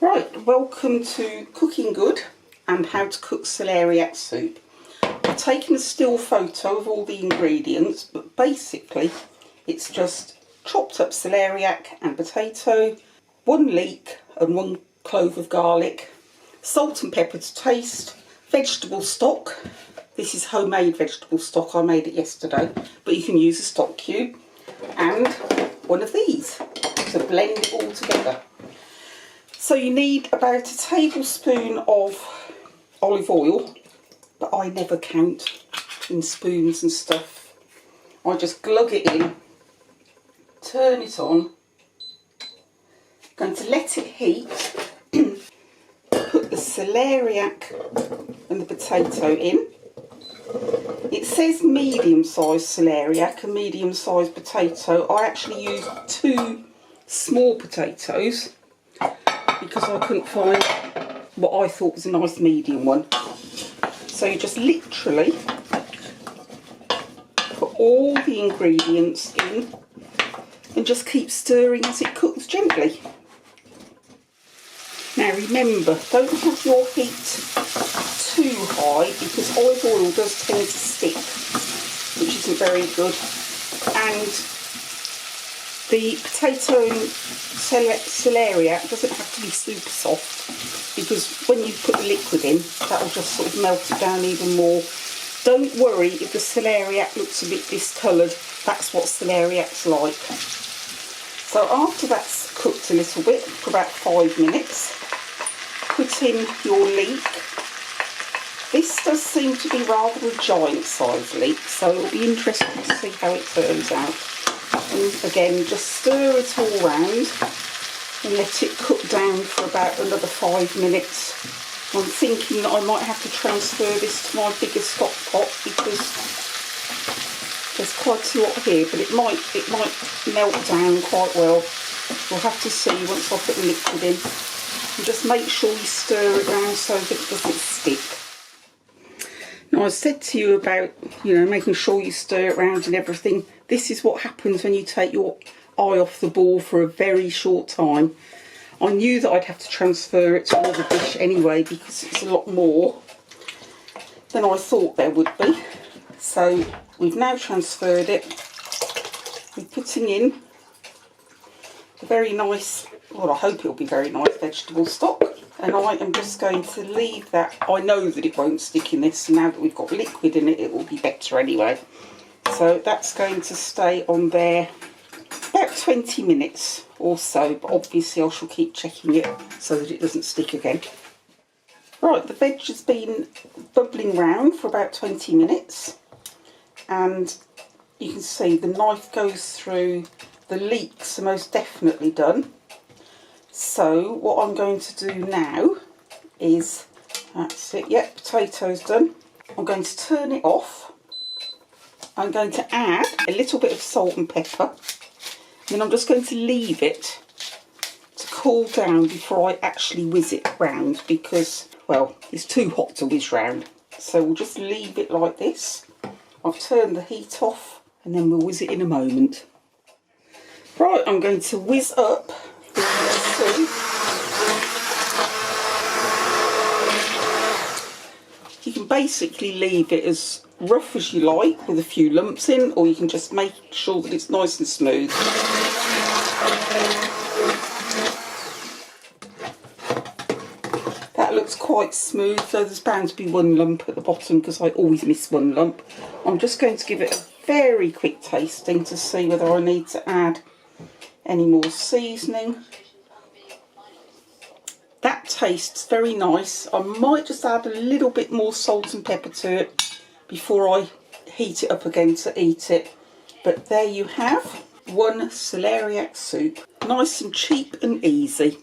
Right, welcome to Cooking Good and how to cook celeriac soup. I've taken a still photo of all the ingredients, but basically it's just chopped up celeriac and potato, 1 leek and 1 clove of garlic, salt and pepper to taste, vegetable stock. This is homemade vegetable stock, I made it yesterday, but you can use a stock cube, and one of these to blend it all together. So you need about a tablespoon of olive oil, but I never count in spoons and stuff. I just glug it in, turn it on, going to let it heat, put the celeriac and the potato in. It says medium-sized celeriac and medium-sized potato. I actually used 2 small potatoes because I couldn't find what I thought was a nice medium one. So you just literally put all the ingredients in and just keep stirring as it cooks gently. Now remember, don't have your heat too high because olive oil does tend to stick, which isn't very good. And the potato and celeriac doesn't have to be super soft, because when you put the liquid in, that will just sort of melt it down even more. Don't worry if the celeriac looks a bit discoloured, that's what celeriac's like. So after that's cooked a little bit, for about 5 minutes, put in your leek. This does seem to be rather a giant size leek, so it'll be interesting to see how it turns out. And again, just stir it all round and let it cook down for about another 5 minutes. I'm thinking that I might have to transfer this to my bigger stock pot because there's quite a lot here, but it might melt down quite well. We'll have to see once I put the liquid in. And just make sure you stir it around so that it doesn't stick. Now I said to you about, making sure you stir it around and everything. This is what happens when you take your eye off the ball for a very short time. I knew that I'd have to transfer it to another dish anyway because it's a lot more than I thought there would be. So we've now transferred it. We're putting in a very nice, well, I hope it'll be very nice vegetable stock. And I am just going to leave that. I know that it won't stick in this, and now that we've got liquid in it, it will be better anyway. So that's going to stay on there about 20 minutes or so, but obviously I shall keep checking it so that it doesn't stick again. Right, the veg has been bubbling round for about 20 minutes, and you can see the knife goes through. The leeks are most definitely done. So what I'm going to do now is, that's it, yep, potatoes done. I'm going to turn it off. I'm going to add a little bit of salt and pepper. And then I'm just going to leave it to cool down before I actually whiz it round because, well, it's too hot to whiz round. So we'll just leave it like this. I've turned the heat off and then we'll whiz it in a moment. Right, I'm going to whiz up the soup. You can basically leave it as rough as you like with a few lumps in, or you can just make sure that it's nice and smooth. That looks quite smooth, so there's bound to be 1 lump at the bottom because I always miss 1 lump. I'm just going to give it a very quick tasting to see whether I need to add any more seasoning. That tastes very nice. I might just add a little bit more salt and pepper to it before I heat it up again to eat it. But there you have 1 celeriac soup. Nice and cheap and easy.